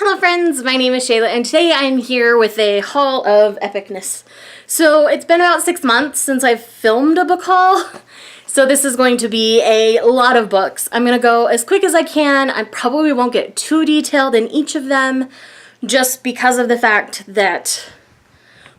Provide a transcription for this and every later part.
Hello friends, my name is Shayla and today I'm here with a haul of epicness. So it's been about 6 months since I've filmed a book haul, so this is going to be a lot of books. I'm going to go as quick as I can. I probably won't get too detailed in each of them just because of the fact that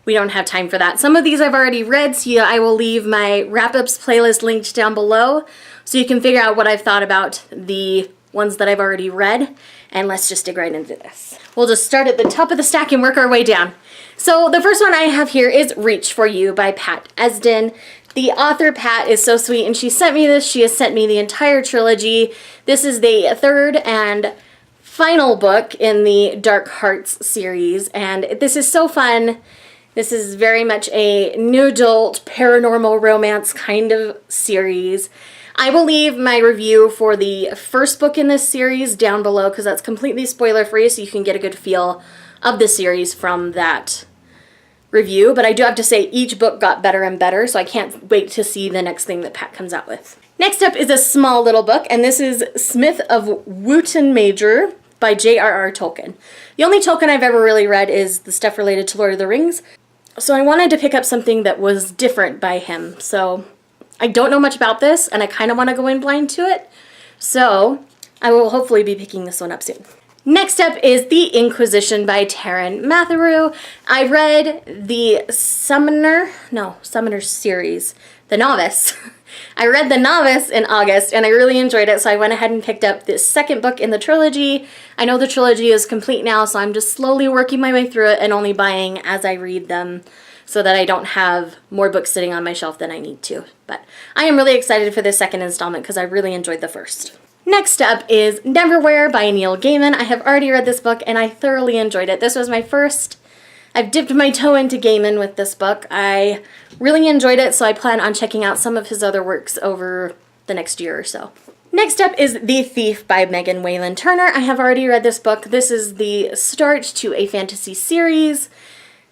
we don't have time for that. Some of these I've already read, so I will leave my wrap-ups playlist linked down below so you can figure out what I've thought about the ones that I've already read. And let's just dig right into this. We'll just start at the top of the stack and work our way down. So the first one I have here is Reach for You by Pat Esden. The author, Pat, is so sweet and she sent me this. She has sent me the entire trilogy. This is the third and final book in the Dark Hearts series, and this is so fun. This is very much a new adult paranormal romance kind of series. I will leave my review for the first book in this series down below because that's completely spoiler free, so you can get a good feel of the series from that review. But I do have to say each book got better and better, so I can't wait to see the next thing that Pat comes out with. Next up is a small little book, and this is Smith of Wootton Major by J.R.R. Tolkien. The only Tolkien I've ever really read is the stuff related to Lord of the Rings, so I wanted to pick up something that was different by him. So I don't know much about this, and I kind of want to go in blind to it, so I will hopefully be picking this one up soon. Next up is The Inquisition by Taryn Matheru. I read the Summoner series, The Novice. I read The Novice in August, and I really enjoyed it, so I went ahead and picked up this second book in the trilogy. I know the trilogy is complete now, so I'm just slowly working my way through it and only buying as I read them, so that I don't have more books sitting on my shelf than I need to. But I am really excited for this second installment because I really enjoyed the first. Next up is Neverwhere by Neil Gaiman. I have already read this book and I thoroughly enjoyed it. This was my first. I've dipped my toe into Gaiman with this book. I really enjoyed it, so I plan on checking out some of his other works over the next year or so. Next up is The Thief by Megan Whalen Turner. I have already read this book. This is the start to a fantasy series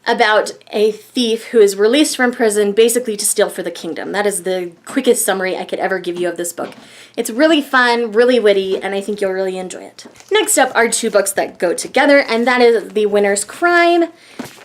about a thief who is released from prison basically to steal for the kingdom. That is the quickest summary I could ever give you of this book. It's really fun, really witty, and I think you'll really enjoy it. Next up are two books that go together, and that is The Winner's Crime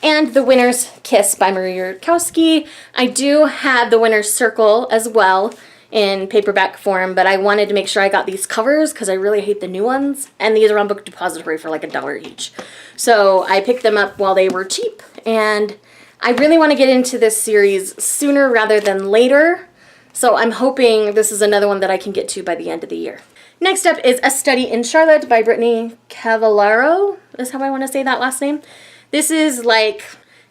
and The Winner's Kiss by Marie Yurkowski. I do have The Winner's Circle as well in paperback form, but I wanted to make sure I got these covers because I really hate the new ones, and these are on Book Depository for like $1 each. So I picked them up while they were cheap, and I really want to get into this series sooner rather than later, so I'm hoping this is another one that I can get to by the end of the year. Next up is A Study in Charlotte by Brittany Cavallaro, is how I want to say that last name. This is like,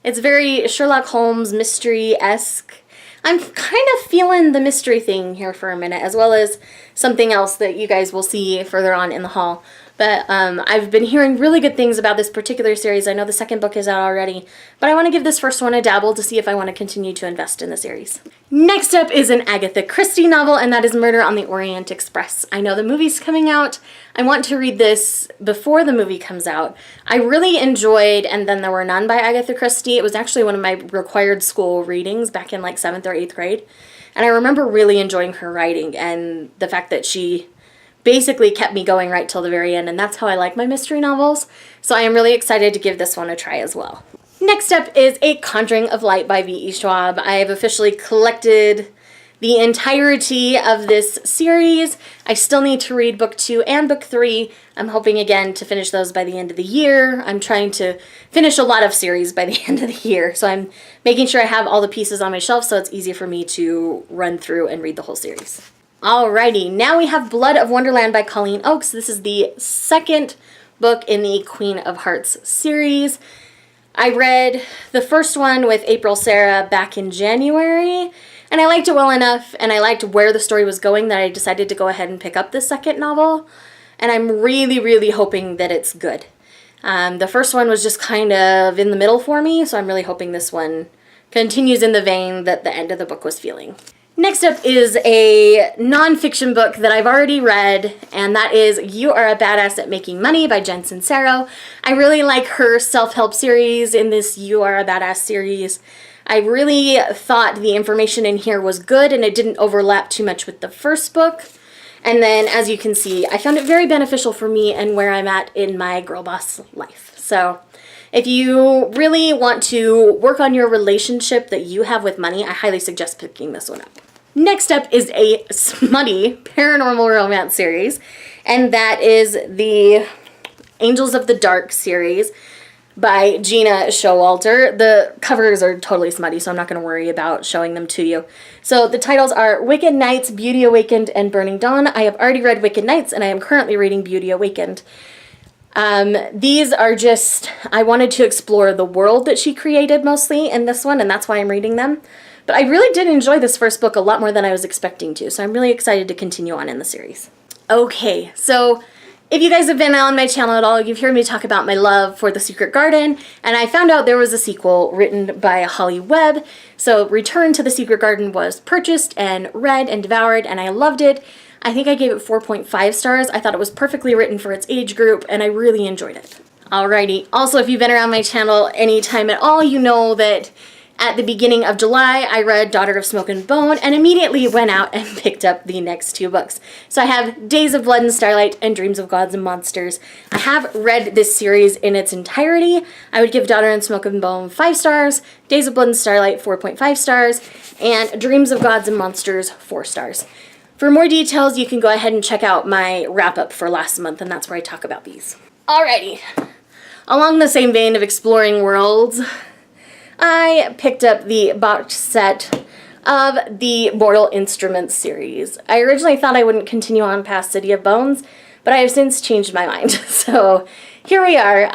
it's very Sherlock Holmes mystery-esque. I'm kind of feeling the mystery thing here for a minute, as well as something else that you guys will see further on in the haul. But I've been hearing really good things about this particular series. I know the second book is out already, but I want to give this first one a dabble to see if I want to continue to invest in the series. Next up is an Agatha Christie novel, and that is Murder on the Orient Express. I know the movie's coming out. I want to read this before the movie comes out. I really enjoyed And Then There Were None by Agatha Christie. It was actually one of my required school readings back in like 7th or 8th grade. And I remember really enjoying her writing and the fact that she basically kept me going right till the very end, and that's how I like my mystery novels. So I am really excited to give this one a try as well. Next up is A Conjuring of Light by V.E. Schwab. I have officially collected the entirety of this series. I still need to read book 2 and book 3. I'm hoping again to finish those by the end of the year. I'm trying to finish a lot of series by the end of the year, so I'm making sure I have all the pieces on my shelf so it's easy for me to run through and read the whole series. Alrighty, now we have Blood of Wonderland by Colleen Oakes. This is the second book in the Queen of Hearts series. I read the first one with April Sarah back in January, and I liked it well enough, and I liked where the story was going that I decided to go ahead and pick up the second novel, and I'm really, really hoping that it's good. The first one was just kind of in the middle for me, so I'm really hoping this one continues in the vein that the end of the book was feeling. Next up is a nonfiction book that I've already read, and that is You Are a Badass at Making Money by Jen Sincero. I really like her self-help series in this You Are a Badass series. I really thought the information in here was good and it didn't overlap too much with the first book. And then, as you can see, I found it very beneficial for me and where I'm at in my girl boss life. So if you really want to work on your relationship that you have with money, I highly suggest picking this one up. Next up is a smutty paranormal romance series, and that is the Angels of the Dark series by Gina Showalter. The covers are totally smutty, so I'm not going to worry about showing them to you. So the titles are Wicked Nights, Beauty Awakened, and Burning Dawn. I have already read Wicked Nights, and I am currently reading Beauty Awakened. These are just, I wanted to explore the world that she created mostly in this one, and that's why I'm reading them. But I really did enjoy this first book a lot more than I was expecting to, so I'm really excited to continue on in the series. Okay, so if you guys have been on my channel at all, you've heard me talk about my love for The Secret Garden, and I found out there was a sequel written by Holly Webb. So Return to the Secret Garden was purchased and read and devoured, and I loved it. I think I gave it 4.5 stars. I thought it was perfectly written for its age group, and I really enjoyed it. Alrighty, also if you've been around my channel any time at all, you know that at the beginning of July, I read Daughter of Smoke and Bone and immediately went out and picked up the next two books. So I have Days of Blood and Starlight and Dreams of Gods and Monsters. I have read this series in its entirety. I would give Daughter of Smoke and Bone 5 stars, Days of Blood and Starlight 4.5 stars, and Dreams of Gods and Monsters 4 stars. For more details, you can go ahead and check out my wrap-up for last month, and that's where I talk about these. Alrighty. Along the same vein of exploring worlds, I picked up the box set of the Mortal Instruments series. I originally thought I wouldn't continue on past City of Bones, but I have since changed my mind. So here we are.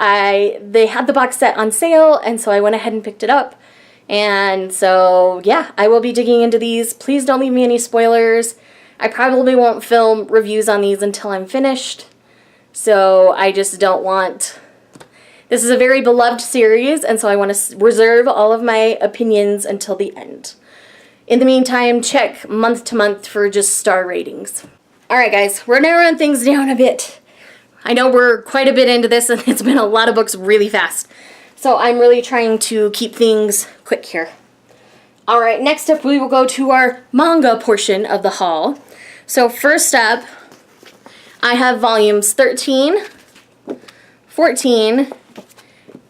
They had the box set on sale, and so I went ahead and picked it up. And so, yeah, I will be digging into these. Please don't leave me any spoilers. I probably won't film reviews on these until I'm finished. So I just don't want... This is a very beloved series, and so I want to reserve all of my opinions until the end. In the meantime, check month to month for just star ratings. Alright guys, we're narrowing things down a bit. I know we're quite a bit into this, and it's been a lot of books really fast. So I'm really trying to keep things quick here. Alright, next up we will go to our manga portion of the haul. So first up, I have volumes 13, 14,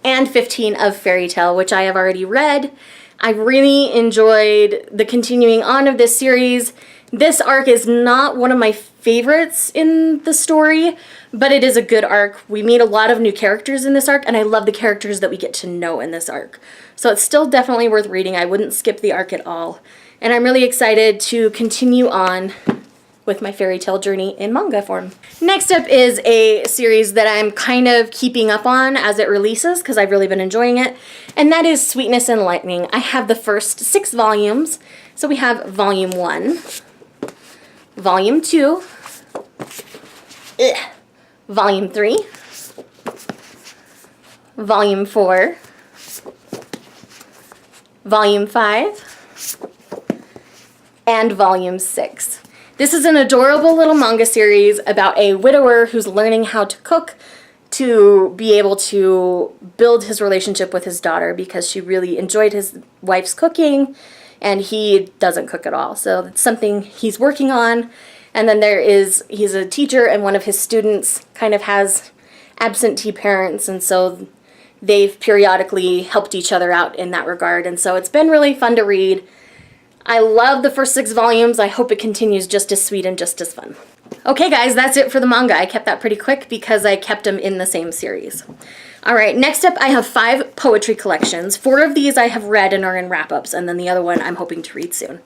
and 15 of Fairy Tail, which I have already read. I really enjoyed the continuing on of this series. This arc is not one of my favorites in the story, but it is a good arc. We meet a lot of new characters in this arc, and I love the characters that we get to know in this arc. So it's still definitely worth reading. I wouldn't skip the arc at all. And I'm really excited to continue on with my fairy tale journey in manga form. Next up is a series that I'm kind of keeping up on as it releases because I've really been enjoying it, and that is Sweetness and Lightning. I have the first 6 volumes. So we have Volume 1, Volume 2, Volume 3, Volume 4, Volume 5, and Volume 6. This is an adorable little manga series about a widower who's learning how to cook to be able to build his relationship with his daughter because she really enjoyed his wife's cooking and he doesn't cook at all. So it's something he's working on. And then he's a teacher, and one of his students kind of has absentee parents, and so they've periodically helped each other out in that regard. And so it's been really fun to read. I love the first 6 volumes. I hope it continues just as sweet and just as fun. Okay guys, that's it for the manga. I kept that pretty quick because I kept them in the same series. Alright, next up I have 5 poetry collections. 4 of these I have read and are in wrap-ups, and then the other one I'm hoping to read soon.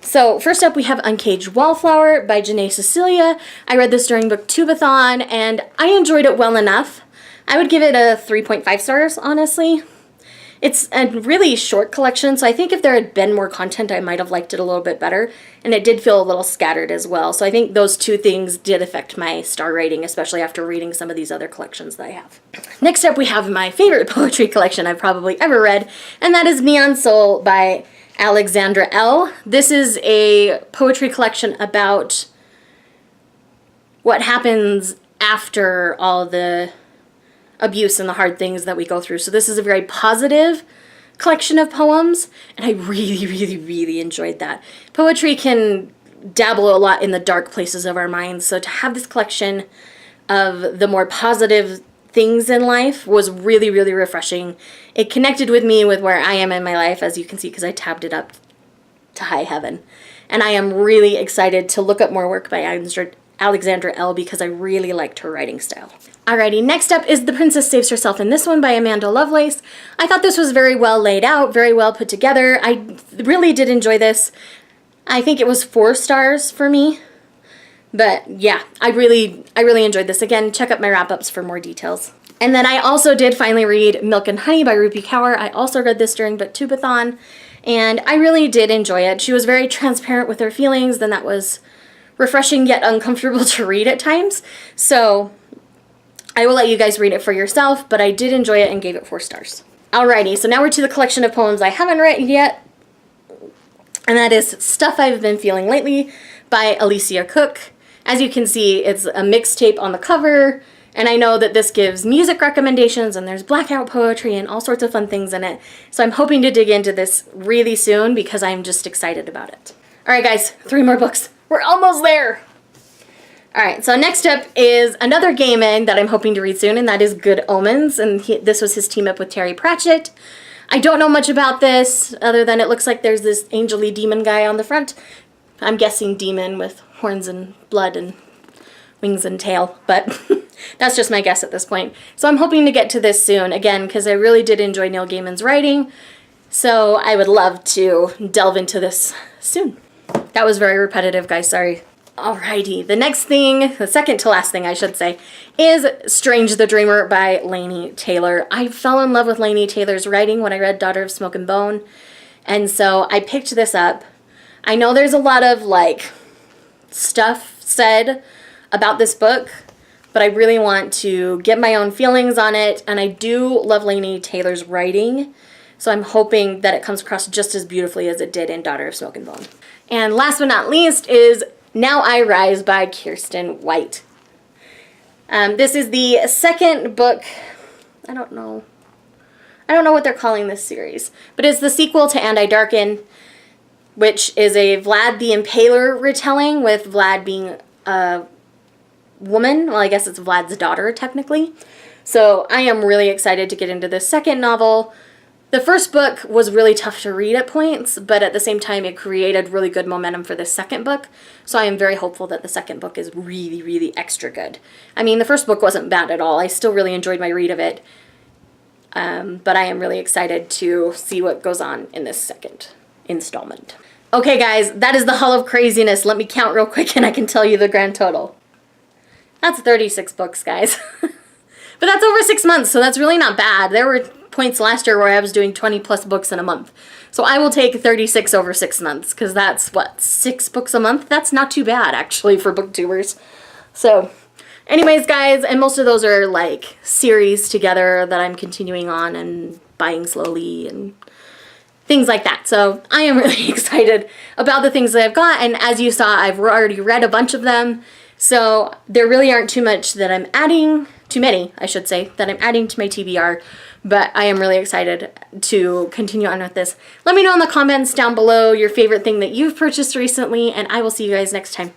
So first up we have Uncaged Wallflower by Janae Cecilia. I read this during Booktubeathon and I enjoyed it well enough. I would give it a 3.5 stars, honestly. It's a really short collection, so I think if there had been more content, I might have liked it a little bit better. And it did feel a little scattered as well. So I think those 2 things did affect my star rating, especially after reading some of these other collections that I have. Next up, we have my favorite poetry collection I've probably ever read, and that is Neon Soul by Alexandra L. This is a poetry collection about what happens after all the abuse and the hard things that we go through. So this is a very positive collection of poems, and I really, really, really enjoyed that. Poetry can dabble a lot in the dark places of our minds. So to have this collection of the more positive things in life was really, really refreshing. It connected with me with where I am in my life, as you can see, because I tabbed it up to high heaven. And I am really excited to look up more work by Alexandra L. because I really liked her writing style. Alrighty, next up is The Princess Saves Herself in This One by Amanda Lovelace. I thought this was very well laid out, very well put together. I really did enjoy this. I think it was 4 stars for me. But yeah, I really enjoyed this. Again, check out my wrap-ups for more details. And then I also did finally read Milk and Honey by Rupi Kaur. I also read this during Booktubeathon, and I really did enjoy it. She was very transparent with her feelings, and that was refreshing yet uncomfortable to read at times. So I will let you guys read it for yourself, but I did enjoy it and gave it 4 stars. Alrighty, so now we're to the collection of poems I haven't read yet, and that is Stuff I've Been Feeling Lately by Alicia Cook. As you can see, it's a mixtape on the cover, and I know that this gives music recommendations, and there's blackout poetry and all sorts of fun things in it. So I'm hoping to dig into this really soon because I'm just excited about it. Alright guys, 3 more books. We're almost there! Alright, so next up is another gaiman that I'm hoping to read soon, and that is Good Omens, and this was his team up with Terry Pratchett. I don't know much about this, other than it looks like there's this angel-y demon guy on the front. I'm guessing demon with horns and blood and wings and tail, but that's just my guess at this point. So I'm hoping to get to this soon, again, because I really did enjoy Neil Gaiman's writing, so I would love to delve into this soon. That was very repetitive, guys, sorry. Alrighty, the next thing, the second to last thing I should say, is Strange the Dreamer by Laini Taylor. I fell in love with Laini Taylor's writing when I read Daughter of Smoke and Bone, and so I picked this up. I know there's a lot of, like, stuff said about this book, but I really want to get my own feelings on it, and I do love Laini Taylor's writing, so I'm hoping that it comes across just as beautifully as it did in Daughter of Smoke and Bone. And last but not least is Now I Rise by Kirsten White. This is the second book, I don't know what they're calling this series, but it's the sequel to And I Darken, which is a Vlad the Impaler retelling, with Vlad being a woman. Well, I guess it's Vlad's daughter, technically. So I am really excited to get into this second novel. The first book was really tough to read at points, but at the same time it created really good momentum for the second book. So I am very hopeful that the second book is really, really extra good. I mean, the first book wasn't bad at all. I still really enjoyed my read of it. But I am really excited to see what goes on in this second installment. Okay guys, that is the Hall of Craziness. Let me count real quick and I can tell you the grand total. That's 36 books, guys. But that's over 6 months, so that's really not bad. There were points last year where I was doing 20 plus books in a month. So I will take 36 over 6 months, because that's, what, 6 books a month? That's not too bad, actually, for booktubers. So, anyways, guys, and most of those are, like, series together that I'm continuing on and buying slowly and things like that. So I am really excited about the things that I've got, and as you saw, I've already read a bunch of them. So there really aren't too many, I should say, that I'm adding to my TBR, but I am really excited to continue on with this. Let me know in the comments down below your favorite thing that you've purchased recently, and I will see you guys next time.